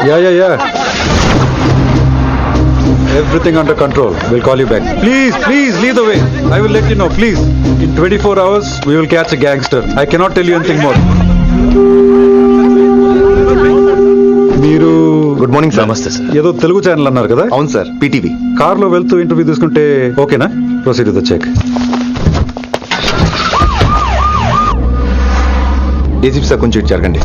Yeah. Everything under control. We'll call you back. Please, lead the way. I will let you know, please. In 24 hours, we will catch a gangster. I cannot tell you anything more. మీరు good morning sir. నమస్తే sir. ఏదో Telugu channel అన్నారు కదా? అవును sir, PTV. కార్లో వెళ్తూ interview తీసుకుంటే ఓకేనా? Proceed with the check. ACP sir కొంచెం ఇటు జరగండి.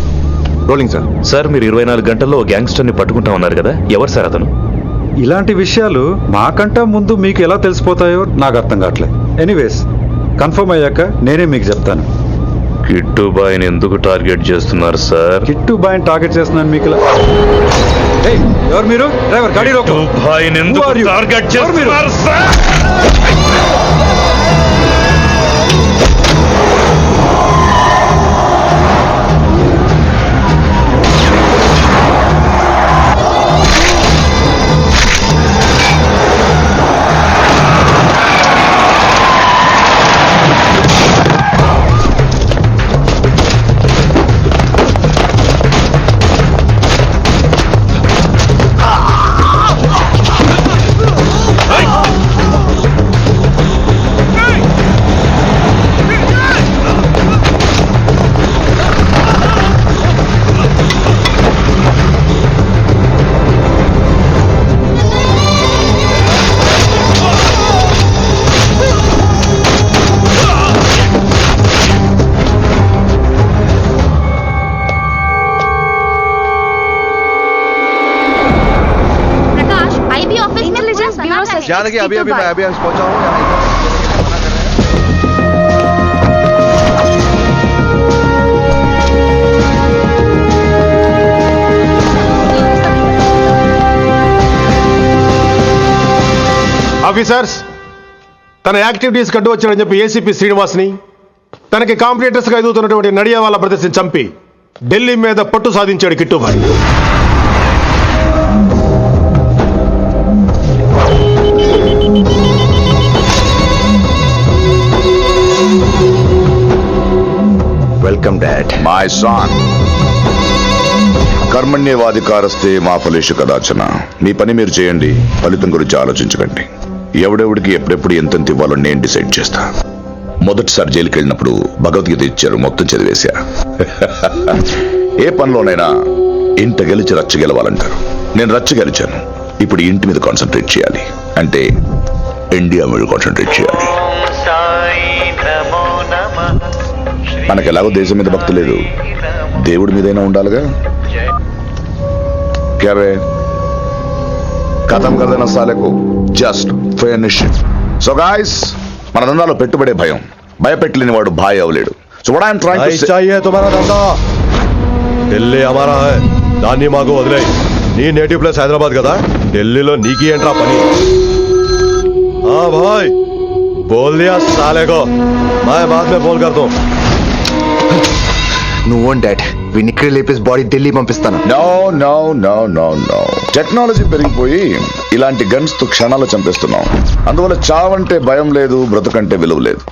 Rolling sir. సార్ మీరు 24 గంటల్లో గ్యాంగ్స్టర్ని పట్టుకుంటా ఉన్నారు కదా, ఎవరు సార్ అతను? ఇలాంటి విషయాలు మాకంటా ముందు మీకు ఎలా తెలిసిపోతాయో నాకు అర్థం కావట్లేదు. ఎనీవేస్, కన్ఫర్మ్ అయ్యాక నేనే మీకు చెప్తాను. కిట్టుబాయిని ఎందుకు టార్గెట్ చేస్తున్నారు సార్? కిట్టుబాయిని టార్గెట్ చేస్తున్నాను మీకు ఇలా. ఏయ్, ఎవరు మీరు? డ్రైవర్ గాడి రోకో. కిట్టుబాయిని ఎందుకు టార్గెట్ చేస్తున్నారు సార్? जानकी अभी मैं अभी पहुंचा हूँ. ఆఫీసర్స్, తన యాక్టివిటీస్ కట్టు వచ్చాడని చెప్పి ఏసీపీ శ్రీనివాస్ని, తనకి కాంపిటేటర్స్ గా ఎదుగుతున్నటువంటి నడియావాలా బ్రదర్స్ని చంపి ఢిల్లీ మీద పట్టు సాధించాడు Kittubhai. Welcome dad. My son, కర్మణ్యేవాధికారస్తే మా ఫలేషు కదాచన. మీ పని మీరు చేయండి, ఫలితం గురించి ఆలోచించకండి. ఎవడెవడికి ఎప్పుడెప్పుడు ఎంతెంత ఇవ్వాలో నేను డిసైడ్ చేస్తా. మొదటిసారి జైలుకి వెళ్ళినప్పుడు భగవద్గీత ఇచ్చారు, మొత్తం చదివేశా. ఏ పనిలోనైనా ఇంట గెలిచి రచ్చ గెలవాలంటారు. నేను రచ్చ గెలిచాను. ఇప్పుడు ఇంటి మీద కాన్సన్ట్రేట్ చేయాలి, అంటే ఇండియా మీద కాన్సన్ట్రేట్ చేయాలి. మనకు ఎలాగో దేశం మీద భక్తి లేదు, దేవుడి మీదైనా ఉండాలిగా. క్యాబే కథం కదన సాలకు జస్ట్ ఫినిష్. సో గాయ్స్, మన దందాలో పెట్టుబడే భయం. భయపెట్టలేని వాడు భాయ్ అవలేడు. So what I am trying to say, चाहिए तुम्हारा धंधा, ఢిల్లీ हमारा है. దాన్ని మాకు వదిలేయ్. నీ నేటివ్ ప్లేస్ హైదరాబాద్ కదా, ఢిల్లీలో నీకి ఏంట్రా పని? हाँ भाई, बोल दिया साले को, मैं बाद में फोन करता हूँ. నువ్వు డాడ్, వీడిని ఇక్కడ లేపేసి బాడీ ఢిల్లీ పంపిస్తాను. No no no no no. Technology పెరిగిపోయి ఇలాంటి గన్స్ తో క్షణాలు చంపేస్తున్నాం. అందువల్ల చావంటే భయం లేదు, బ్రతుకంటే విలువ లేదు.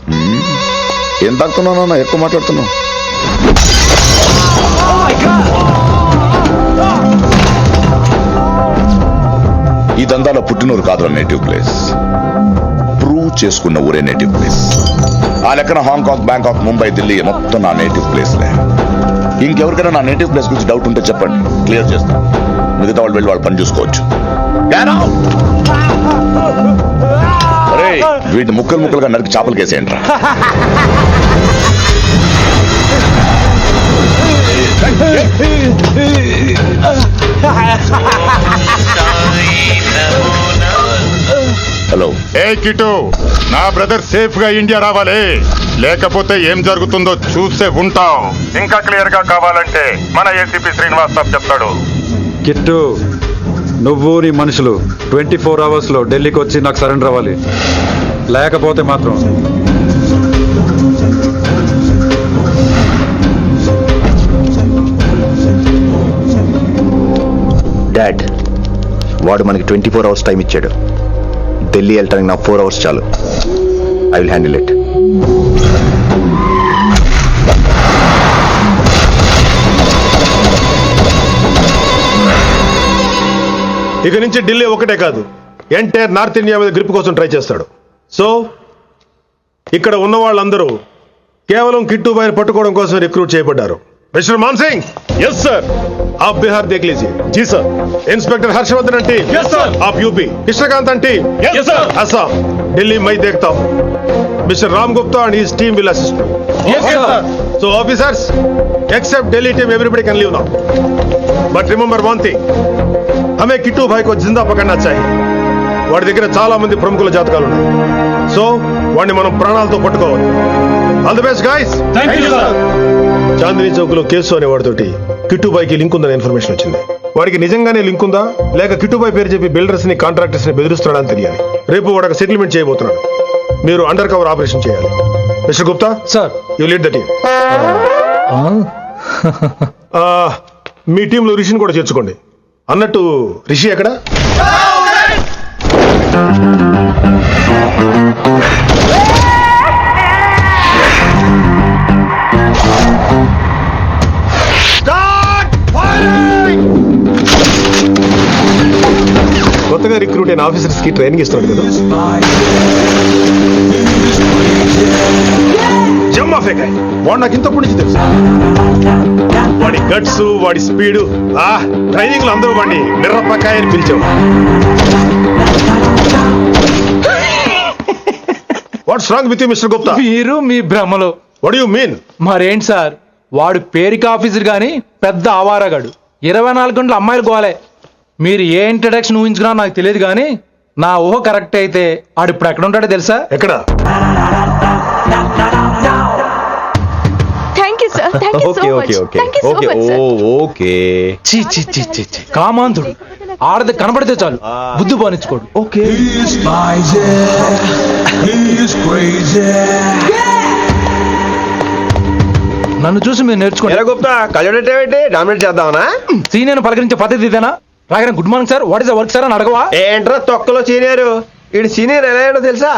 ఏం తాగుతున్నావు? ఎక్కువ మాట్లాడుతున్నావు. ఈ దందాలో పుట్టినూరు కాదురా నేటివ్ ప్లేస్, ప్రూవ్ చేసుకున్న ఊరే నేటివ్ ప్లేస్. ఆ లెక్కన హాంకాంగ్, బ్యాంకాక్, ముంబై, ఢిల్లీ మొత్తం నా నేటివ్ ప్లేస్లే. ఇంకెవరికైనా నా నేటివ్ ప్లేస్ గురించి డౌట్ ఉంటే చెప్పండి, క్లియర్ చేస్తాను. మిగతా వాళ్ళు వెళ్ళి వాళ్ళు పని చూసుకోవచ్చు. వీటిని ముక్కలు ముక్కలుగా నరికి చేపలు కేసేయండి రా. హలో. ఏ కిటు, నా బ్రదర్ సేఫ్ గా ఇండియా రావాలి, లేకపోతే ఏం జరుగుతుందో చూస్తే ఉంటాం. ఇంకా క్లియర్ గా కావాలంటే మన ఏసీపీ శ్రీనివాస్ సాబ్ చెప్తాడు. కిట్టు, నువ్వు నీ మనుషులు 24 hours లో ఢిల్లీకి వచ్చి నాకు సరెండర్ అవ్వాలి. లేకపోతే మాత్రం డాడ్, వాడు మనకి 24 hours టైం ఇచ్చాడు. ఢిల్లీ వెళ్ళటానికి నాకు 4 hours చాలు. I will handle it. ఇక నుంచి ఢిల్లీ ఒకటే కాదు, ఎంటైర్ నార్త్ ఇండియా మీద గ్రిప్ కోసం ట్రై చేస్తాడు. సో ఇక్కడ ఉన్న వాళ్ళందరూ కేవలం కిట్టుబాయిని పట్టుకోవడం కోసం రిక్రూట్ చేయబడ్డారు. Mister Man Singh, yes sir. आप बिहार देख लीजिए. जी सर. इंस्पेक्टर हर्षवर्धन अंटी, यस सर. आप यूपी. कृष्णकांत अंटी, यस सर. असम. दिल्ली मैं देखता हूँ. Mister Ram Gupta and his team will assist me. Yes sir. So officers, except Delhi team, everybody can leave now. But remember one thing, हमें किट्टू भाई को जिंदा पकड़ना चाहिए. వాడి దగ్గర చాలా మంది ప్రముఖుల జాతకాలు ఉన్నాయి. సో వాడిని మనం ప్రాణాలతో పట్టుకోవాలి. All the best guys. Thank you sir. Chandni Chowk లో కేసు అనే వాడితోటి కిట్టుబాయికి లింక్ ఉందని ఇన్ఫర్మేషన్ వచ్చింది. వాడికి నిజంగానే లింక్ ఉందా లేక కిట్టుబాయి పేరు చెప్పి బిల్డర్స్ ని కాంట్రాక్టర్స్ ని బెదిరిస్తున్నాడని తెలియాలి. రేపు వాడు సెటిల్మెంట్ చేయబోతున్నాడు. మీరు అండర్ కవర్ ఆపరేషన్ చేయాలి. Mister Gupta sir. You lead the team. మీ టీంలో రిషిని కూడా చేర్చుకోండి. అన్నట్టు రిషి ఎక్కడ? కొత్తగా రిక్రూట్ అయిన ఆఫీసర్స్ కి ట్రైనింగ్ ఇస్తున్నాడు కదా. జమ్మా ఫేకాయ్ వాడు నాకు ఇంతప్పటి నుంచి తెలుసు. వాడి గట్స్, వాడి స్పీడు, ట్రైనింగ్ లో అందరూ వాడిని మిర్రపకాయ అని పిలిచావు. What's wrong with you mister Gupta? మీరు మీ భ్రమలో. What you mean? మరేంటి సార్, వాడు పేరుకి ఆఫీసర్ గాని పెద్ద ఆవారగాడు. 24 గంటలు అమ్మాయిలు గోలే. మీరు ఏ ఇంట్రడక్షన్ ఊహించుకున్నా నాకు తెలియదు కానీ నా ఊహ కరెక్ట్ అయితే ఆడు ఇప్పుడు ఎక్కడ ఉంటాడో తెలుసా? ఎక్కడ? చీ చీ చీ చీ చీ. కామాంధుడు. ఆడది కనబడితే చాలు బుద్ధి బానించుకోడు. ఓకే. నన్ను చూసి మీరు నేర్చుకోండి. గుప్తా కళ్ళేంటి డామినేట్ చేద్దామనా? సీనియర్ పలకరించే పద్ధతి ఇదేనా? రాగానే good morning sir, what is the work sir అని అడగవా? ఏంట్రా తొక్కలో సీనియర్? ఈడు సీనియర్ ఎలా ఏడో తెలుసా?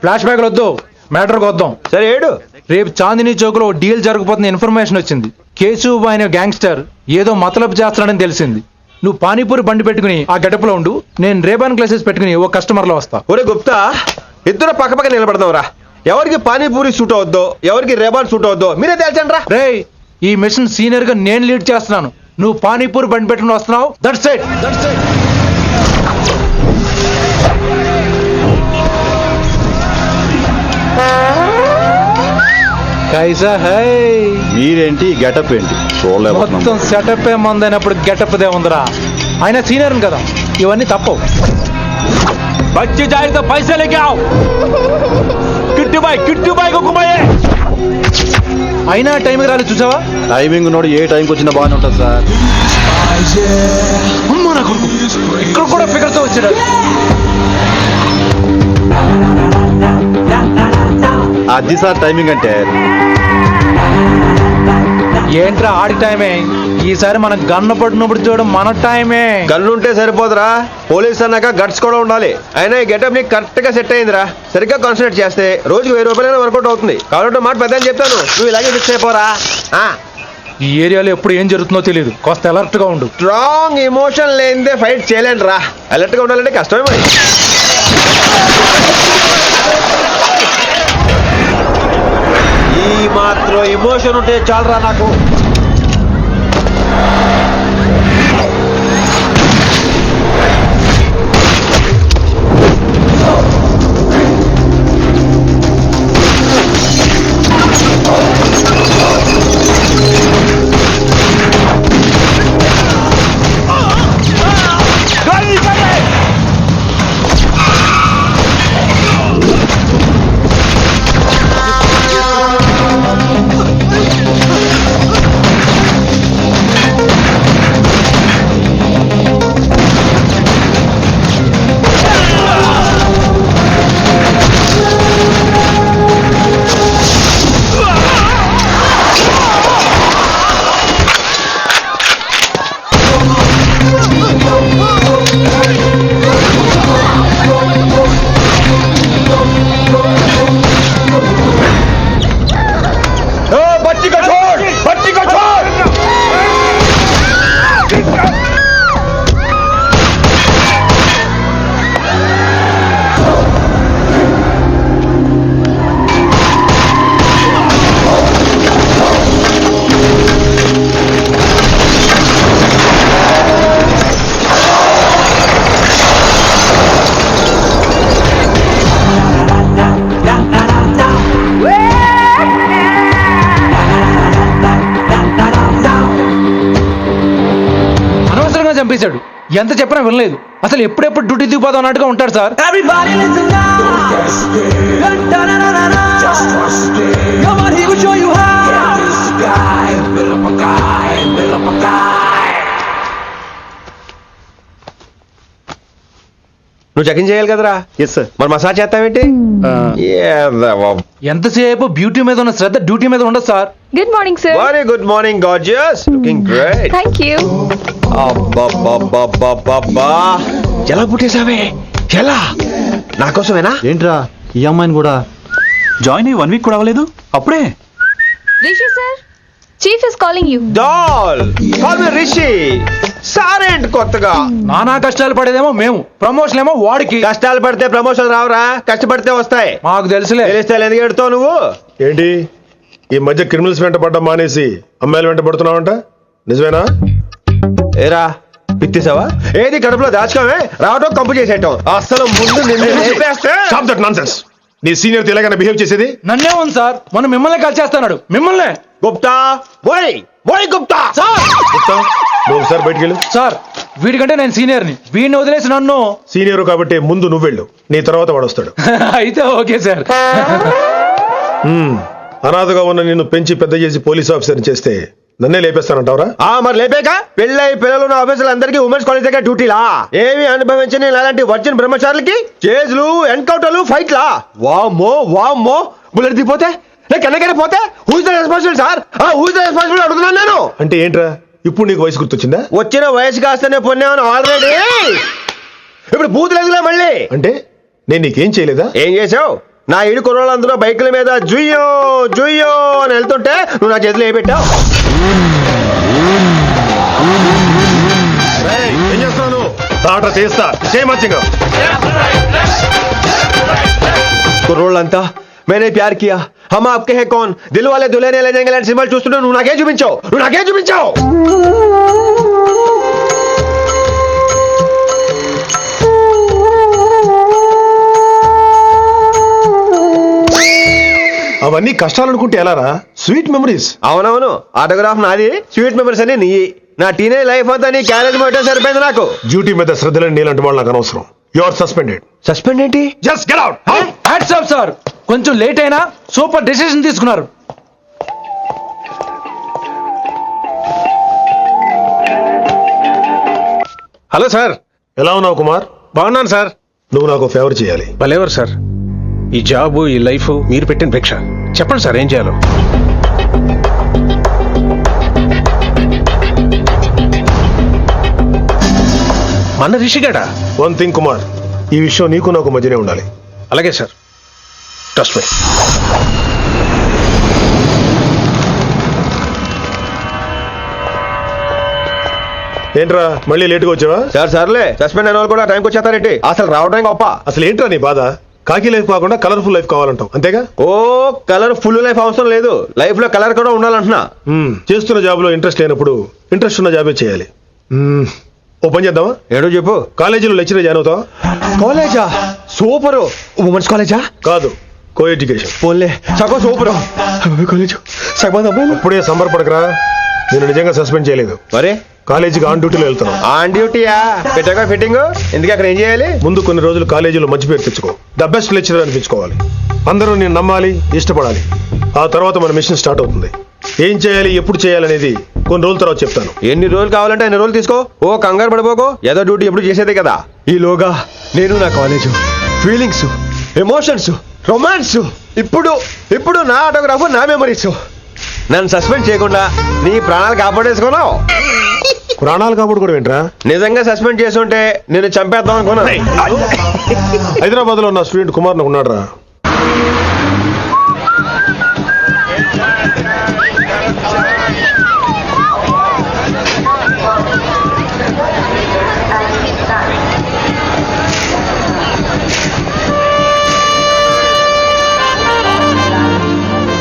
ఫ్లాష్ బ్యాక్ వద్దు, మ్యాటర్కి వద్దాం. సరే ఏడు. రేపు చాందినీ చౌక్ లో డీల్ జరగబోతున్న ఇన్ఫర్మేషన్ వచ్చింది. కేశూబాయ్ అనే గ్యాంగ్స్టర్ ఏదో మతలబు చేస్తున్నాడని తెలిసింది. నువ్వు పానీపూరి బండి పెట్టుకుని ఆ గడపలో ఉండు, నేను రేబాన్ గ్లాసెస్ పెట్టుకుని ఓ కస్టమర్ లో వస్తా. ఒరే గుప్తా, ఇద్దరు పక్క పక్క నిలబడదాం రా. ఎవరికి పానీపూరి సూట్ అవుద్దో, ఎవరికి రేబాన్ సూట్ అవుద్దో మీరే తేల్చండి రా. రే, ఈ మిషన్ సీనియర్ గా నేను లీడ్ చేస్తున్నాను. నువ్వు పానీపూరి బండి పెట్టుకుని వస్తున్నావు. That's it. కైసా హై? మీరేంటి గెటప్ ఏంటి? మొత్తం సెటప్ ఏ మందైనప్పుడు గెటప్ దే ఉందిరా. ఆయన సీనియర్ కదా, ఇవన్నీ తప్పవు. బచ్చి జాయితో పైసలే కావు. కిట్టుబాయ్ కుక్కుబాయే. అయినా టైంకి రాలేదు చూసావా? టైమింగ్ నోడు ఏ టైంకి వచ్చినా బాగానే ఉంటుంది సార్. అమ్మా నా కొడుకు, ఇక్కడ కూడా ఫిగర్ తో వచ్చాడు. అది సార్ టైమింగ్ అంటే. ఏంట్రా ఆడి టైమే? ఈసారి మనం గన్ను పట్టినప్పుడు చూడడం మన టైమే. గన్ను ఉంటే సరిపోదురా, పోలీస్ అన్నాక గట్స్ కూడా ఉండాలి. అయినా ఈ గెటప్ నీకు కరెక్ట్ గా సెట్ అయిందిరా. సరిగ్గా కాన్సన్ట్రేట్ చేస్తే రోజుకి 1000 రూపాయలైనా వర్కౌట్ అవుతుంది. కాబట్టి మాట పెద్ద చెప్తాను, నువ్వు ఇలాగే ఫిక్స్ అయిపోరా. ఈ ఏరియాలో ఎప్పుడు ఏం జరుగుతుందో తెలియదు, కాస్త అలర్ట్ గా ఉండు. స్ట్రాంగ్ ఎమోషన్ లేనిదే ఫైట్ చేయలేను రా. అలర్ట్ గా ఉండాలంటే కష్టమే మరి. ఈ మాత్రం ఎమోషన్ ఉంటే చాలరా నాకు. చంపేశాడు. ఎంత చెప్పినా వినలేదు. అసలు ఎప్పుడెప్పుడు డ్యూటీ దిగిపోదాం అన్నట్టుగా ఉంటాడు sir. Everybody listen now. Just trust it. Come on, he will show you how. Get this guy, build up a guy, build up a guy. నువ్వు చెక్ ఇన్ చేయాలి కదరా. Yes sir. మరి మసాజ్ చేస్తావేంటి? ఎంతసేపు beauty మీద ఉన్న శ్రద్ధ duty మీద ఉండదు sir. Good morning sir. Very good morning gorgeous, looking great. Thank you. అబ్బబ్బబ్బబ్బబ్బబ్బా, ఎలా పుట్టేశావే? ఎలా? నా కోసమేనా? ఏంట్రా ఈ అమ్మాయిని కూడా జాయిన్ అయ్యి 1 వీక్ కూడా అవ్వలేదు అప్పుడే. Rishi sir, chief is calling you. Doll call me Rishi. సారేంటి కొత్తగా? నానా కష్టాలు పడేదేమో మేము, ప్రమోషన్ ఏమో వాడికి. కష్టాలు పడితే ప్రమోషన్ రావురా, కష్టపడితే వస్తాయి. మాకు తెలుసులే. తెలిస్తే ఎందుకు ఎడుతావు నువ్వు? ఏంటి ఈ మధ్య క్రిమినల్స్ వెంట పడ్డం మానేసి అమ్మాయిలు వెంట పడుతున్నావంట, నిజమేనా? ఏరా పిత్తిసావా? ఏది కడుపులో దాచుకోవే, రావటం కంపు చేసేయటం. అసలు ముందు నిన్ను లేపేస్తే. Stop that nonsense. నీ సీనియర్ ఎలాగైనా బిహేవ్ చేసేది? నన్నే ఉంది సార్, మనం మిమ్మల్ని కాల్ చేస్తున్నాడు. మిమ్మల్నే గుప్తా బోయ్, బోయ్ గుప్తా. గుప్తా, నువ్వు ఒకసారి బయటికి వెళ్ళు. సార్ వీడికంటే నేను సీనియర్ని, వీడిని వదిలేసి నన్ను. సీనియర్ కాబట్టి ముందు నువ్వు వెళ్ళు, నీ తర్వాత వాడు వస్తాడు. అయితే ఓకే సార్. అనాథగా ఉన్న నిన్ను పెంచి పెద్ద చేసి పోలీస్ ఆఫీసర్ని చేస్తే నన్నే లేపేస్తానంటావరా? మరి లేపాక పెళ్ళై పిల్లలు ఉన్న ఆఫీసులు అందరికీ ఉమెన్స్ కాలేజ్ దగ్గర డ్యూటీలా? ఏమి అనుభవించని అలాంటి వర్జిన్ బ్రహ్మచారులకి చేజ్లు, ఎన్కౌంటర్లు, ఫైట్లా? వామ్మో వామ్మో, బుల్లెట్ దిగిపోతే లేక ఎన్నగైనా పోతే who's the responsible sir? Who's the responsible అడుగుతున్నాను నేను. అంటే ఏంట్రా, ఇప్పుడు నీకు వయసు గుర్తొచ్చిందా? వచ్చిన వయసు కాస్తనే పొన్నాను ఆల్రెడీ. ఇప్పుడు బూతులేదులే మళ్ళీ. అంటే నేను నీకేం చేయలేదా? ఏం చేసావు? నా ఇడు కుర్రోళ్ళందరూ బైకుల మీద జుయ్యో జుయ్యో అని వెళ్తుంటే నువ్వు నా చేతిలో ఏ పెట్టావు? ఏం చేస్తున్నాను? తాట చేస్తా చేయమచ్చంగా. కుర్రోళ్ళంతా मैंने प्यार किया, हम आपके हैं कौन, दिल वाले दुल्हने ले जाएंगे సినిమాలు చూస్తుంటే నువ్వు నాకేం చూపించావు? నువ్వు నాకేం చూపించావు? అవన్నీ కష్టాలనుకుంటే ఎలారా? Sweet memories. అవునవును, ఆటోగ్రాఫ్ నాది, స్వీట్ మెమరీస్ అని నీ. నా టీనేజ్ లైఫ్ అంతా నీ క్యారేజ్ మొట్టే సరిపోయింది నాకు. డ్యూటీ మీద శ్రద్ధలేని నీలాంటి వాళ్ళు నాకు అనవసరం. You are suspended. సస్పెండ్ ఏంటి? Just get out. Hats off sir, కొంచెం లేట్ అయినా సూపర్ డెసిషన్ తీసుకున్నారు. Hello sir. ఎలా ఉన్నావు కుమార్? బాగున్నాను సార్. నువ్వు నాకు ఫేవర్ చేయాలి. భలేవారు సార్. ఈ జాబు, ఈ లైఫ్ మీరు పెట్టిన భిక్ష. చెప్పండి సార్ ఏం చేయాలో. మన రిషిగాడా? వన్ థింగ్ కుమార్, ఈ విషయం నీకు నాకు మధ్యనే ఉండాలి. అలాగే సార్, ట్రస్ట్ మీ. ఏంట్రా మళ్ళీ లేటుగా వచ్చావా? సార్ సర్లే, సస్పెండ్ అయిన వాళ్ళు కూడా టైంకి వచ్చేస్తారేంటి? అసలు రావడం గొప్ప. అసలు ఏంట్రా నీ బాధ? కాకి లైఫ్ కాకుండా కలర్ఫుల్ లైఫ్ కావాలంటావు, అంతేగా? ఓ కలర్ ఫుల్ లైఫ్ అవసరం లేదు, లైఫ్ లో కలర్ కూడా ఉండాలంటున్నా. చేస్తున్న జాబ్ లో ఇంట్రెస్ట్ లేనప్పుడు ఇంట్రెస్ట్ ఉన్న జాబే చేయాలి. ఓ పని చేద్దామా? ఏడో చెప్పు. కాలేజీలో లెక్చరర్ జాయిన్ అవుతావా? కాలేజా? సూపర్. ఉమెన్స్ కాలేజా? కాదు, కో ఎడ్యుకేషన్. పోన్లే, సగం సూపర్. కాలేజ్ సగం అమ్మాయిలు. అప్పుడే సంబరపడకరా, నేను నిజంగా సస్పెండ్ చేయలేదు. మరే కాలేజీకి ఆన్ డ్యూటీలో వెళ్తున్నావు. ఆన్ డ్యూటీయా? పెట్టగా ఫిట్టింగ్ ఎందుకు? అక్కడ ఏం చేయాలి? ముందు కొన్ని రోజులు కాలేజీలో మంచి పేరు తెచ్చుకో, ద బెస్ట్ లెక్చరర్ అనిపించుకోవాలి. అందరూ నేను నమ్మాలి, ఇష్టపడాలి. ఆ తర్వాత మన మిషన్ స్టార్ట్ అవుతుంది. ఏం చేయాలి, ఎప్పుడు చేయాలి అనేది కొన్ని రోజుల తర్వాత చెప్తాను. ఎన్ని రోజులు కావాలంటే అన్ని రోజులు తీసుకో. ఓ కంగారు పడిపోకో, ఏదో డ్యూటీ ఎప్పుడు చేసేదే కదా. ఈలోగా నేను నా కాలేజు, ఫీలింగ్స్, ఎమోషన్స్, రొమాన్స్, ఇప్పుడు నా ఆటోగ్రాఫ్, నా మెమరీస్. నన్ను సస్పెండ్ చేయకుండా నీ ప్రాణాలు కాపాడేసుకున్నావు. ప్రాణాలు కాపాడు కూడా ఏంట్రా? నిజంగా సస్పెండ్ చేసుంటే నేను చంపేద్దాం అనుకున్నా. హైదరాబాద్ లో ఉన్న స్టూడెంట్ కుమార్ నాకు ఉన్నాడు రా.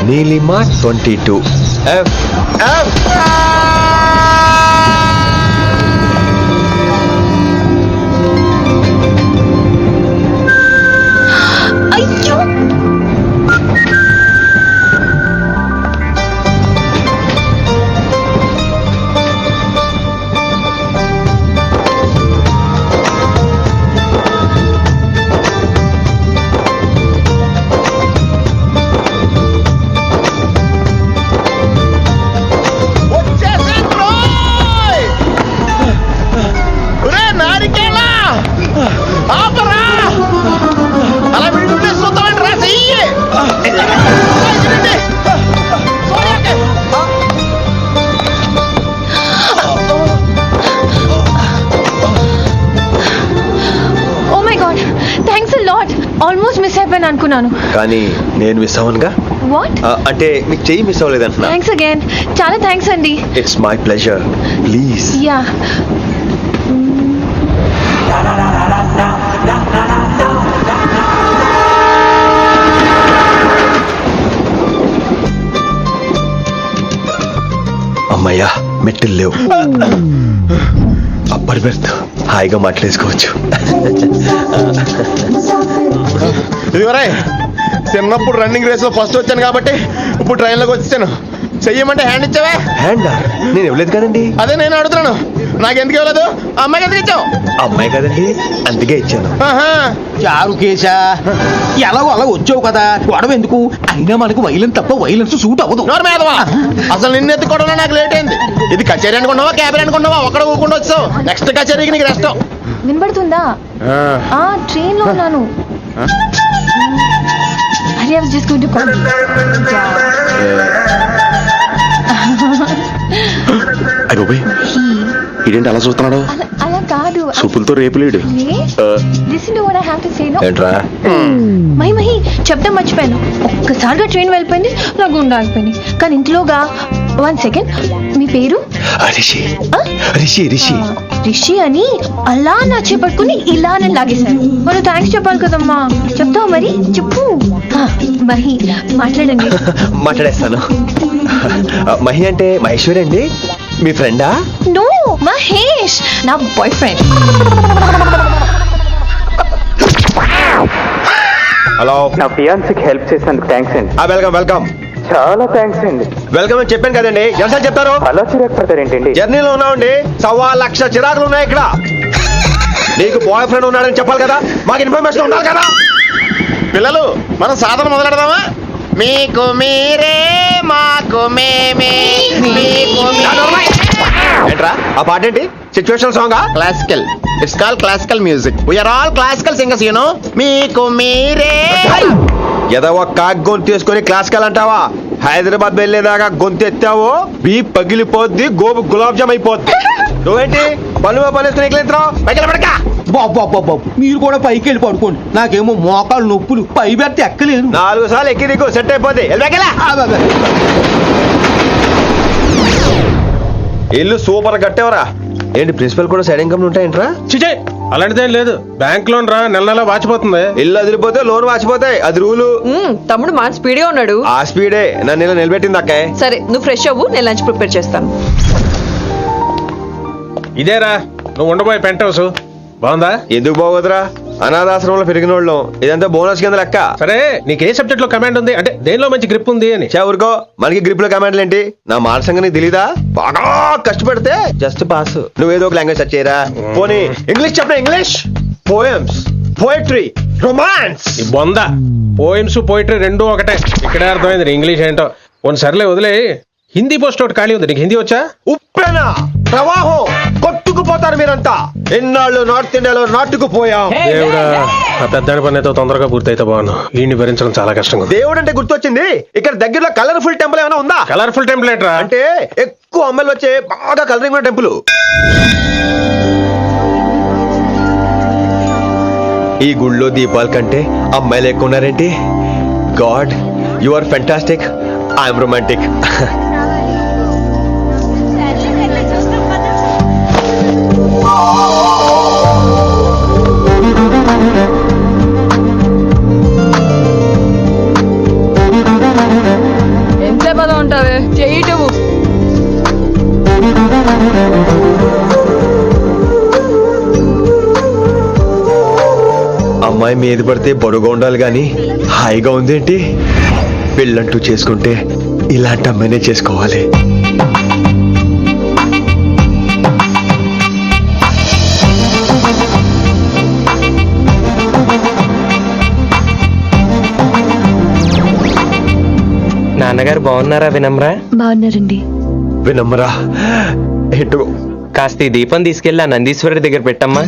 నీలిమా 22 F. అయ్యో, అనుకున్నాను. కానీ నేను మిస్ అవ్వనుగా. వాట్? అంటే మీకు చెయ్యి మిస్ అవ్వలేదంటున్నా. Thanks again. చాలా థ్యాంక్స్ అండి. It's my pleasure. Please. Yeah. అమ్మయ్యా, మెట్టులు లేవు. అప్పటి పెడతా హాయిగా మాట్లాడేసుకోవచ్చు. ఇదివరే చిన్నప్పుడు రన్నింగ్ రేస్ లో ఫస్ట్ వచ్చాను కాబట్టి ఇప్పుడు ట్రైన్ లోకి వచ్చాను. చెయ్యమంటే హ్యాండ్ ఇచ్చావే. హ్యాండా? నేను ఇవ్వలేదు కదండి. అదే నేను అడుగుతున్నాను, నాకెందుకు ఇవ్వలేదు? అమ్మాయికి ఎందుకు ఇచ్చావు? అమ్మాయి కదండి, అందుకే ఇచ్చాను. చారు కేశా, ఎలాగో అలా వచ్చావు కదా, గొడవ ఎందుకు? అయినా మనకు వైలెన్స్ తప్ప వైలెన్స్ సూట్ అవ్వదు. అసలు నిన్ను ఎత్తుకోవడంలో నాకు లేట్ అయింది. ఇది కచేరీ అనుకున్నావా, క్యాబిన్ అనుకున్నావా? ఒక్కడ ఊకుండా వచ్చావు. నెక్స్ట్ కచేరీకి నీకు రెస్ట్. వినబడుతుందా? ట్రైన్ లో ఉన్నాను. I was just going to call you. అయ్యోబే, ఇదేంటి అలా చూస్తున్నాడు? అలా కాదు. సూపులతో రేపులేడు. Listen to what I have to say, no? ఏంట్రా? మహి చెప్తాం మర్చిపోయాను. ఒక్కసారిగా ట్రైన్ వెళ్ళిపోయింది, నా గుండె ఆగిపోయింది. కానీ ఇంట్లోగా 1 సెకండ్. మీ పేరు? రిషి. రిషి రిషి రిషి అని అలా నా చేపట్టుకుని ఇలా నన్ను లాగేశారు. మనం థ్యాంక్స్ చెప్పాలి కదమ్మా. చెప్తావు మరి? చెప్పు. మహి మాట్లాడండి. మాట్లాడేస్తాను. మహి అంటే మహేశ్వరి అండి, మీ ఫ్రెండా? నో, మహేష్ నా బాయ్ ఫ్రెండ్. హలో. నా ఫియాన్సీకి హెల్ప్ చేసినందుకు థ్యాంక్స్ అండి. Welcome welcome. చాలా థ్యాంక్స్ అండి. వెల్కమ్ అని చెప్పాను కదండి, ఎంత చెప్తారు? అలా చిరాకు పడతారేంటండి? జర్నీలో ఉన్నామండి, 1,00,000 చిరాకులు ఉన్నాయి ఇక్కడ. నీకు బాయ్ ఫ్రెండ్ ఉన్నాడని చెప్పాలి కదా, మాకు ఇన్ఫర్మేషన్ ఉండాలి కదా. పిల్లలు, మనం సాధన మొదలెడదామా? మీకు మీరే, మాకు మేమే. ఏంట్రా ఆ పాట ఏంటి? సిచ్యువేషన్ సాంగా? Classical. It's call classical music. We are all classical singers, you know. మీకు మీరే. ఏదో ఒక కాక్ గొంతు తీసుకొని క్లాసికల్ అంటావా? హైదరాబాద్ వెళ్ళేదాకా గొంతు ఎత్తావో బీ పగిలిపోద్ది, గోబు గులాబ్ జామ్ అయిపోద్ది. నువ్వేంటి పళ్ళు పనిస్తున్నావు? ఎక్కలేంటున్నావు? పైకి పడక. బాబు మీరు కూడా పైకి వెళ్ళి పడుకోండి. నాకేమో మోకాలు నొప్పులు, పై పెడితే ఎక్కలేను. 4 సార్లు ఎక్కి దిగు, సెట్ అయిపోద్ది. ఇల్లు సూపర్ కట్టేవరా. ఏంటి ప్రిన్సిపల్ కూడా సైడ్ ఇన్కమ్ ఉంటాయంట్రా? చిచే, అలాంటిదేం లేదు. బ్యాంక్ లోన్ రా, నెల వాచిపోతుంది. ఇల్లు అదిరిపోతే లోన్ వాచిపోతాయి, అది రూలు. తమ్ముడు మా స్పీడే ఉన్నాడు. ఆ స్పీడే నన్ను ఇలా నిలబెట్టింది అక్కే. సరే నువ్వు ఫ్రెష్ అవ్వు, నేను లంచ్ ప్రిపేర్ చేస్తాను. ఇదేరా నువ్వు ఉండబోయే పెంట్ హౌస్. బాగుందా? ఎందుకు బాగోదురా, అనాథాశ్రమంలో పెరిగిన వాళ్ళం. ఇదంతా బోనస్ కింద లెక్క. సరే నీకు ఏ సబ్జెక్ట్ లో కమాండ్ ఉంది, అంటే దేనిలో మంచి గ్రిప్ ఉంది అని. ఊరుకో, మనకి గ్రిప్ లో కమాండ్లు ఏంటి? నా మానసంగా నీకు తెలీదా? బాగా కష్టపడితే జస్ట్ పాస్. నువ్వేదో ఒక లాంగ్వేజ్ సెర్చ్ చేయరా. పోనీ ఇంగ్లీష్ చెప్పిన ఇంగ్లీష్. Poems, poetry, romance. ఈ బొంద పోయిమ్స్ పోయిటరీ రెండూ ఒకటే. ఇక్కడే అర్థమైంది ఇంగ్లీష్ ఏంటో. కొన్ని సర్లే వదిలే. హిందీ పోస్ట్ ఒకటి ఖాళీ ఉంది, నీకు హిందీ వచ్చా? ఉప్పెన ప్రవాహం కొట్టుకుపోతారు మీరంతా. ఎన్నాళ్ళు నార్త్ ఇండియాలో నాటుకుపోయాం. దేవుడా, ఆ పెద్దాడి పని అయితే తొందరగా పూర్తయితే బాగున్నాను. వీడిని భరించడం చాలా కష్టంగా ఉంది. దేవుడు అంటే గుర్తొచ్చింది, ఇక్కడ దగ్గరలో కలర్ఫుల్ టెంపుల్ ఏమైనా ఉందా? కలర్ఫుల్ టెంపుల్ ఏంట్రా? అంటే ఎక్కువ అమ్మాయిలు వచ్చే బాగా కలరింగ్ ఉన్న టెంపుల్. ఈ గుళ్ళో దీపాల కంటే అమ్మాయిలు ఎక్కువ ఉన్నారేంటి? God, you are fantastic, I'm romantic. ఎంతసేపు అలా ఉంటావే? చేయటము. అమ్మాయి మీద పడితే బరువుగా ఉండాలి గాని హాయిగా ఉందేంటి? పెళ్ళంటూ చేసుకుంటే ఇలాంటి అమ్మాయినే చేసుకోవాలి. నాన్నగారు బాగున్నారా వినమ్రా? బాగున్నారండి. వినమ్రా ఏంటో కాస్త ఈ దీపం తీసుకెళ్ళి ఆ నందీశ్వరుడి దగ్గర పెట్టమ్మా.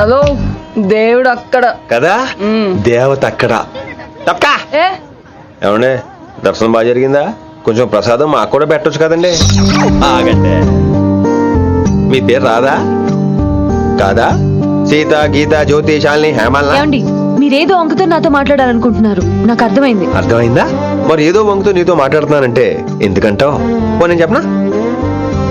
హలో, దేవుడు అక్కడ కదా, దేవత అక్కడ. తప్పకా ఏ ఏమండే దర్శనం బాగా జరిగిందా? కొంచెం ప్రసాదం మాకు కూడా పెట్టొచ్చు కదండి. ఆగండి, మీ పేరు రాదా కాదా? సీత, గీత, జ్యోతి, శాలిని, హేమల్. ఏమండి మీరేదో అంకుతో నాతో మాట్లాడాలనుకుంటున్నారు, నాకు అర్థమైంది. అర్థమైందా? మరి ఏదో వంగుతో నీతో మాట్లాడుతున్నానంటే ఎందుకంటావు? నేను చెప్పనా?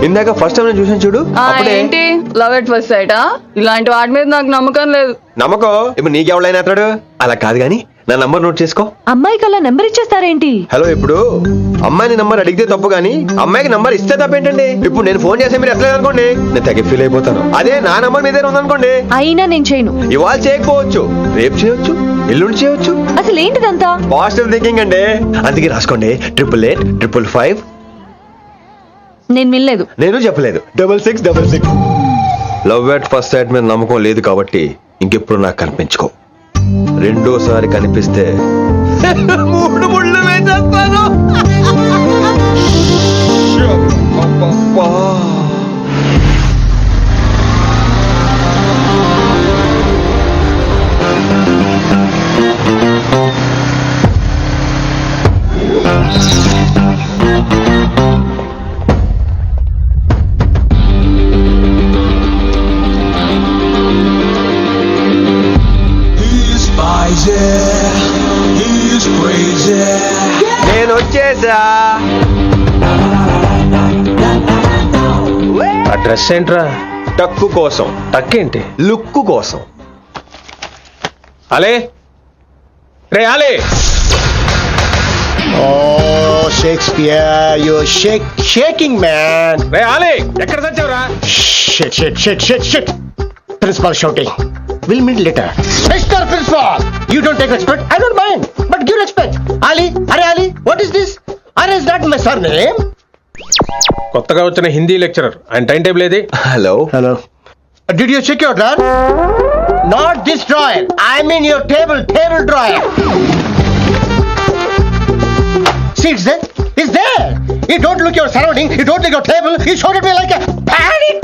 ఇందాక ఫస్ట్ టైం నేను చూసాను చూడు, అప్పుడే ఏంటి లవ్ ఎట్ ఫస్ట్ సైట్? ఇలాంటి వాటి మీద నాకు నమ్మకం లేదు. నమ్మకం ఇప్పుడు నీకెవడైనా అతడు? అలా కాదు గాని నా నంబర్ నోట్ చేసుకో. అమ్మాయికి అలా నెంబర్ ఇచ్చేస్తారేంటి? హలో, ఇప్పుడు అమ్మాయిని నంబర్ అడిగితే తప్పు గానీ అమ్మాయికి నంబర్ ఇస్తే తప్పేంటండి? ఇప్పుడు నేను ఫోన్ చేస్తే మీరు ఎట్లేదు అనుకోండి, నేను తెగ ఫీల్ అయిపోతాను. అదే నా నంబర్ మీ దగ్గర ఉందనుకోండి, అయినా నేను చేయను. ఇవాళ చేయకపోవచ్చు, రేపు చేయొచ్చు, ఎల్లుండి చేయొచ్చు. అసలు ఏంటిదంతా? పాజిటివ్ థింకింగ్ అండి. అందుకే రాసుకోండి 888 నేను వినలేదు. నేను చెప్పలేదు 6666. లవ్ ఎట్ ఫస్ట్ సైట్ మీద నమ్మకం లేదు కాబట్టి ఇంకెప్పుడు నాకు కనిపించుకో. రెండోసారి కనిపిస్తే 3 ముళ్ళు వేసేస్తాను. అబ్బబ్బా. నేను వచ్చేసా. ఆ డ్రెస్ ఏంట్రా? టక్కు కోసం, టక్కేంటి? లుక్కు కోసం. అలే రే అలే. Shakespeare, you shaking man. రే అలే, ఎక్కడ తెచ్చావురా? Shit. Principal shouting. We'll meet later. Mr. Principal, you don't take respect. I don't mind, but give respect. Ali, Ali, what is this? Ali is not my surname. కొత్తగా వచ్చిన Hindi lecturer, ఆయన time table ఏది? Hello. Did you check your drawer? Not this drawer. I mean your table drawer. See, it's there. You don't look your surrounding. You don't look your table. You showed at me like a panic.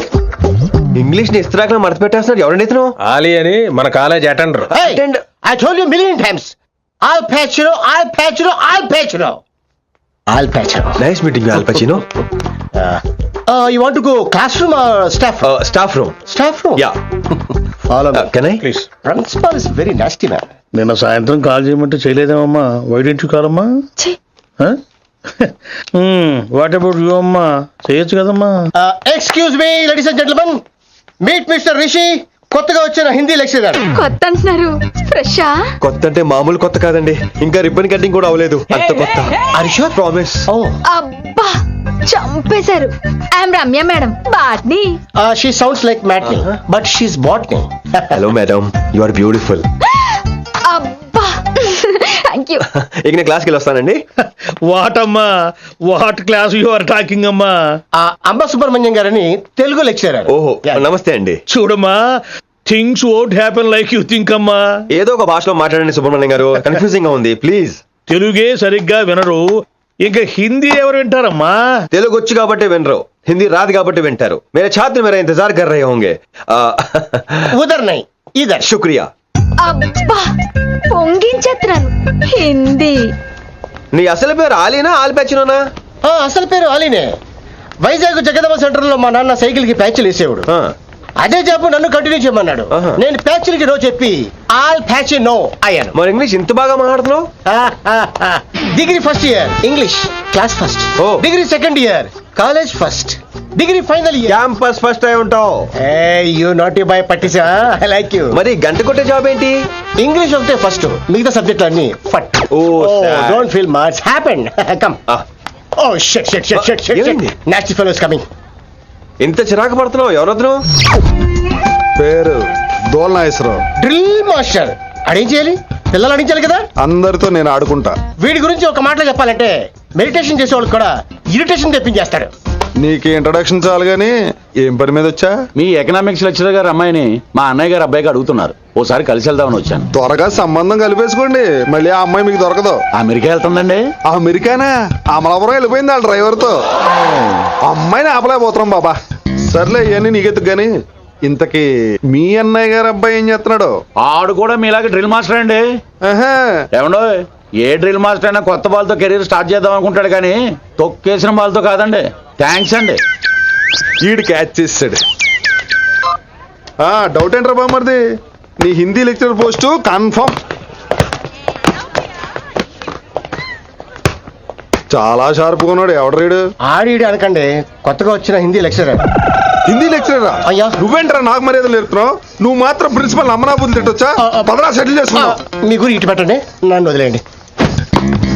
English ని ఇస్త్రాక్ మడత పెట్టేస్తున్నాడు. ఎవరండి ఇతను? ఆలీ అని మన college attender. Hey, I told you a million times. I'll patch you. Nice meeting all పచినో. You want to go classroom or staff room? Staff room. Staff room? Yeah. Follow me. Can I? Please. Principal is very nasty man. నిన్న సాయంత్రం call చేయమంటే చేయలేదేమమ్మా? Why don't you call అమ్మా? What about you అమ్మా? చేయొచ్చు కదమ్మా. Excuse me, ladies and gentlemen. Meet Mr. Rishi. కొత్తగా వచ్చిన Hindi lecturer. కొత్త అంటున్నారు, ఫ్రెషా? కొత్త అంటే మామూలు కొత్త కాదండి, ఇంకా రిబ్బన్ కటింగ్ కూడా అవ్వలేదు, అంత కొత్త. Are you sure? ప్రామిస్. అబ్బా చంపేశారు. I'm Ramya madam, botany. She sounds like Matney, but she's botany. Hello madam, you are beautiful. అబ్బా థ్యాంక్ యూ. ఇక నేను క్లాస్కి వెళ్ళి వస్తానండి. వాట్ అమ్మా, what class you are talking అమ్మా? అంబ సుబ్రహ్మణ్యం గారని తెలుగు లెక్చరర్. ఓహో, నమస్తే అండి. చూడమ్మా, things won't happen like you think అమ్మా. ఏదో ఒక భాషలో మాట్లాడండి సుబ్రహ్మణ్యం గారు, కన్ఫ్యూజింగ్ గా ఉంది, ప్లీజ్. తెలుగే సరిగ్గా వినరు, ఇంకా హిందీ ఎవరు వింటారమ్మా? తెలుగు వచ్చు కాబట్టి వినరు, హిందీ రాదు కాబట్టి వింటారు. मेरे छात्र मेरा इंतजार कर रहे होंगे. ఉదర్ నై ఇదర్. శుక్రియా. అబ్బా పొంగించేస్తున్నాను. హిందీ. నీ అసలు పేరు ఆలీనా ఆల్పచ్చినోనా? అసలు పేరు అలీనే. వైజాగ్ జగదమ్మ సెంటర్ లో మా నాన్న సైకిల్ కి ప్యాచ్లు వేసేవాడు. అదే జాబ్ నన్ను కంటిన్యూ చేయమన్నాడు. నేను ప్యాచ్లకి నో చెప్పి ఆల్ ప్యాచ్ నో అయ్యాను. మరి ఇంగ్లీష్ ఇంత బాగా మాట్లాడుతున్నావు? Degree first year English class first. Degree second year college first. Degree final year campus first అయి ఉంటావు. యూ నాటీ బాయ్ పట్టిసా. I like you. మరి గంట కొట్టే జాబ్ ఏంటి? ఇంగ్లీష్ ఒకటే ఫస్ట్, మిగతా సబ్జెక్ట్ అన్ని ఫట్. Don't feel much happened. Come. Oh shit shit shit shit shit. Nasty fellows coming. ఇంత చిరాకు పడుతున్నావు, ఎవరొద్దు? పేరు దోల్నాగేశ్వరరావు. Drill master. అడిగి చేయాలి, పిల్లలు అడిగించాలి కదా. అందరితో నేను ఆడుకుంటా. వీడి గురించి ఒక మాటలో చెప్పాలంటే మెడిటేషన్ చేసేవాళ్ళు కూడా ఇరిటేషన్ తెప్పించేస్తాడు. నీకు ఇంట్రడక్షన్ చాలు గానీ ఏం పని మీద వచ్చా? మీ ఎకనామిక్స్ లెక్చరర్ గారు అమ్మాయిని మా అన్నయ్య గారు అబ్బాయికి అడుగుతున్నారు, ఓసారి కలిసి వెళ్దామని వచ్చాను. త్వరగా సంబంధం కలిపేసుకోండి, మళ్ళీ ఆ అమ్మాయి మీకు దొరకదు. అమెరికా వెళ్తుందండి. అమెరికానా? అమలాపురం వెళ్ళిపోయింది వాళ్ళ డ్రైవర్ తో. అమ్మాయిని ఆపలేకపోతున్నాం బాబా. సర్లే ఇవన్నీ నీకెత్తుకు గాని ఇంతకీ మీ అన్నయ్య గారు అబ్బాయి ఏం చేస్తున్నాడు? ఆడు కూడా మీలాగే డ్రిల్ మాస్టర్ అండి. ఆహా. ఏమండో ఏ డ్రిల్ మాస్టర్ అయినా కొత్త బాల్తో కెరీర్ స్టార్ట్ చేద్దాం అనుకుంటాడు కానీ తొక్కేసిన బాల్తో కాదండి. థ్యాంక్స్ అండి. ఈడు క్యాచ్ చేసాడు. డౌట్ ఏంట్రా బామ్మర్ది, నీ హిందీ లెక్చరర్ పోస్టు కన్ఫర్మ్. చాలా షార్ప్గా ఉన్నాడు. ఎవడరీడు? ఆడిడు అనకండి, కొత్తగా వచ్చిన హిందీ లెక్చరర్. హిందీ లెక్చరరా? అయ్యా నువ్వేంట్రా నాకు మర్యాదలు నేర్పుతున్నావు? నువ్వు మాత్రం ప్రిన్సిపల్ అమ్మనాబుద్ధి తిట్టొచ్చా? పదరా సెటిల్ చేసుకున్నావు. మీ గురి ఇటు పెట్టండి, నన్ను వదిలేయండి.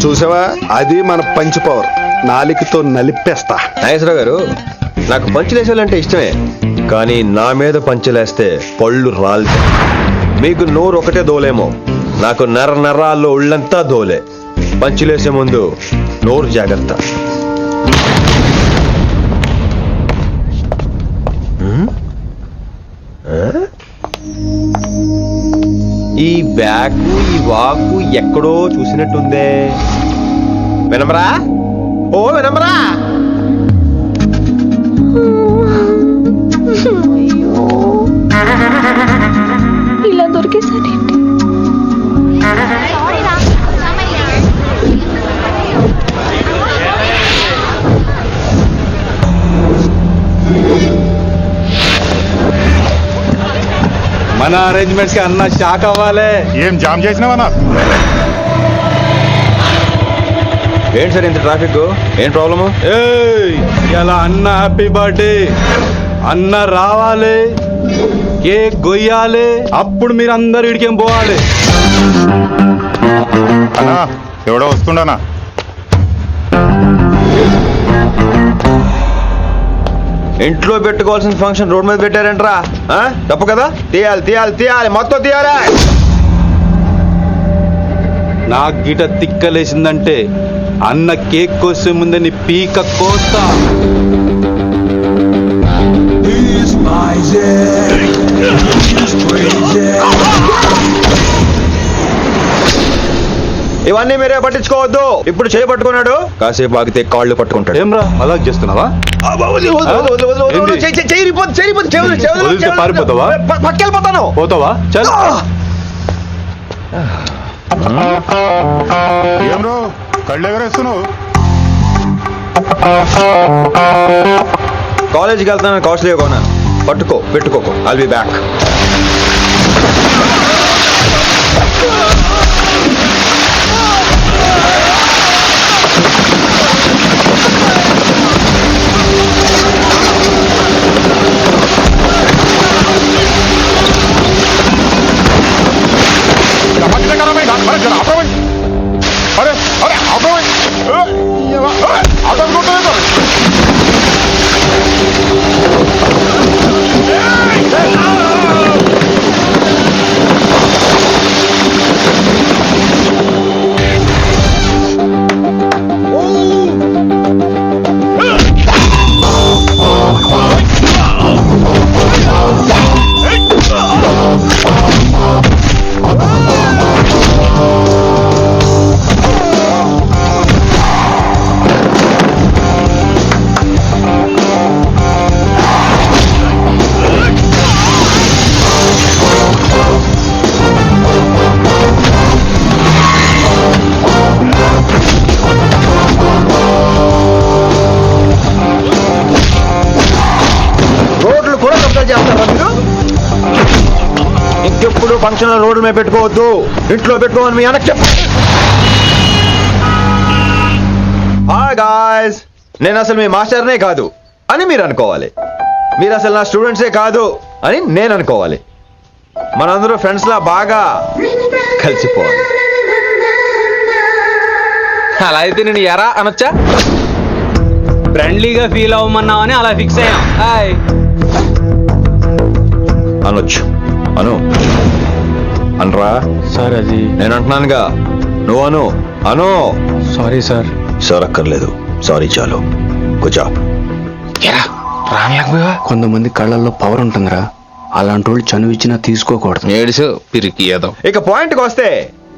చూసావా, అది మన పంచ్ పవర్. నాలికతో నలిపేస్తా. నాగేశ్వరరావు గారు, నాకు పంచులేసాలంటే ఇష్టమే, కానీ నా మీద పంచులేస్తే పళ్ళు రాలితే. మీకు నోరు ఒకటే దోలేమో, నాకు నరాల్లో ఒళ్ళంతా దోలే. పంచులేసే ముందు నోరు జాగ్రత్త. ఈ బ్యాకు ఈ వాకు ఎక్కడో చూసినట్టుందే. వినమరా? ఓ వినమరా? ఇలా దొరికేసాడేంటి? మన అరేంజ్మెంట్స్ కి అన్న షాక్ అవ్వాలి. ఏం జామ్ చేసినావన్నా? ఏంటి సార్ ఇంత ట్రాఫిక్? ఏం ప్రాబ్లము? ఇలా అన్న హ్యాపీ బర్త్డే, అన్న రావాలి, కేక్ గొయ్యాలి, అప్పుడు మీరు అందరు ఇడికేం పోవాలి. అన్నా ఎవడో వస్తుండనా? ఇంట్లో పెట్టుకోవాల్సిన ఫంక్షన్ రోడ్ మీద పెట్టారంట్రా. తప్పు కదా? తీయాలి తీయాలి తీయాలి, మొత్తం తీయాలి. నాకు గిట తిక్కలేసిందంటే అన్న కేక్ కోసే ముందే నీ పీక కోస్తా. ఇవన్నీ మీరే పట్టించుకోవద్దు. ఇప్పుడు చేయి పట్టుకున్నాడు, కాసేపు ఆగితే కాళ్ళు పట్టుకుంటాడు. ఏమ్రా మజాక్ చేస్తున్నావా? పారిపోతావా? పక్కెళ్ళిపోతాను. పోతావా? చల్. ఏం రో కళ్ళు ఎగరేస్తున్నావు? కాలేజీకి వెళ్తాను, కాస్ట్లీ కొన్నాను. పట్టుకో, పెట్టుకోకు. I'll be back. अरे अरे आप ఇంకెప్పుడు ఫంక్షన్ రోడ్డు మీద పెట్టుకోవద్దు, ఇంట్లో పెట్టుకోమని మీ అన్నకు చెప్పు. హాయ్ గాయ్స్, నేను అసలు మీ మాస్టర్నే కాదు అని మీరు అనుకోవాలి. మీరు అసలు నా స్టూడెంట్సే కాదు అని నేను అనుకోవాలి. మనందరూ ఫ్రెండ్స్ లా బాగా కలిసిపోవాలి. అలా అయితే నేను ఎరా అనొచ్చా? ఫ్రెండ్లీగా ఫీల్ అవ్వమన్నావని అలా ఫిక్స్ అయ్యాం. హాయ్ అనొచ్చు. అను అనరా సార్. అది నేను అంటున్నానుగా, నువ్వు అను. అను. Sorry sir. సార్ అక్కర్లేదు, సారీ చాలు. కూర్చో. కొంతమంది కళ్ళల్లో పవర్ ఉంటుందిరా, అలాంటి వాళ్ళు చనువు ఇచ్చినా తీసుకోకూడదు. ఏడుసు పిరికి ఏదో. ఇక పాయింట్కి వస్తే,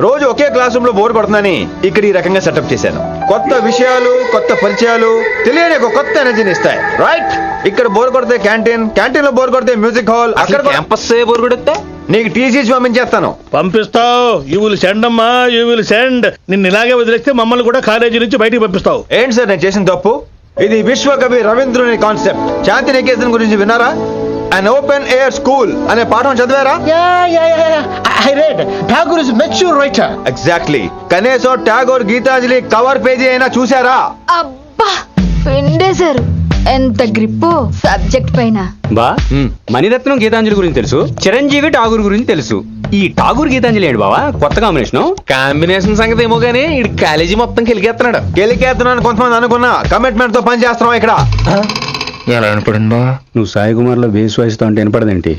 రోజు ఒకే క్లాస్ రూమ్ లో బోర్ కొడుతుందని ఇక్కడ ఈ రకంగా సెటప్ చేశాను. కొత్త విషయాలు, కొత్త పరిచయాలు తెలియని ఒక కొత్త ఎనర్జీని ఇస్తాయి. రైట్? ఇక్కడ బోర్ కొడితే క్యాంటీన్, క్యాంటీన్ లో బోర్ కొడితే మ్యూజిక్ హాల్, అక్కడ క్యాంపస్ బోర్ కొడితే నీకు టీసీ పంపించేస్తాను. పంపిస్తావు. యూ విల్ సెండ్ అమ్మా, యూ విల్ సెండ్. నిన్ను ఇలాగే వదిలేస్తే మమ్మల్ని కూడా కాలేజీ నుంచి బయటికి పంపిస్తావు. ఏంటి సార్ నేను చేసిన తప్పు? ఇది విశ్వకవి రవీంద్రుని కాన్సెప్ట్. శాంతి నికేతన్ గురించి విన్నారా? అన్ ఓపెన్ ఎయిర్ స్కూల్ అనే పాఠం చదివారా? I read Tagore is mature writer. Exactly. కనీసం ఠాగూర్ గీతాంజలి కవర్ పేజీ అయినా చూసారా? అబ్బా పిండేశారు. ఎంత గ్రిప్పు సబ్జెక్ట్ పైన. బా మణిరత్నం గీతాంజలి గురించి తెలుసు, చిరంజీవి ఠాగూర్ గురించి తెలుసు. ఈ ఠాగూర్ గీతాంజలి ఏంటి బావా కొత్త కాంబినేషన్ సంగతి ఏమో గానీ ఈ కాలేజీ మొత్తం కెలికేస్తున్నాడు. గెలికేస్తున్నాను కొంతమంది అనుకున్నా, కమిట్మెంట్ తో పని చేస్తున్నాం ఇక్కడ. నువ్వు సాయి కుమార్ లో బేస్ వాయిస్తో అంటే వినపడదేంటి?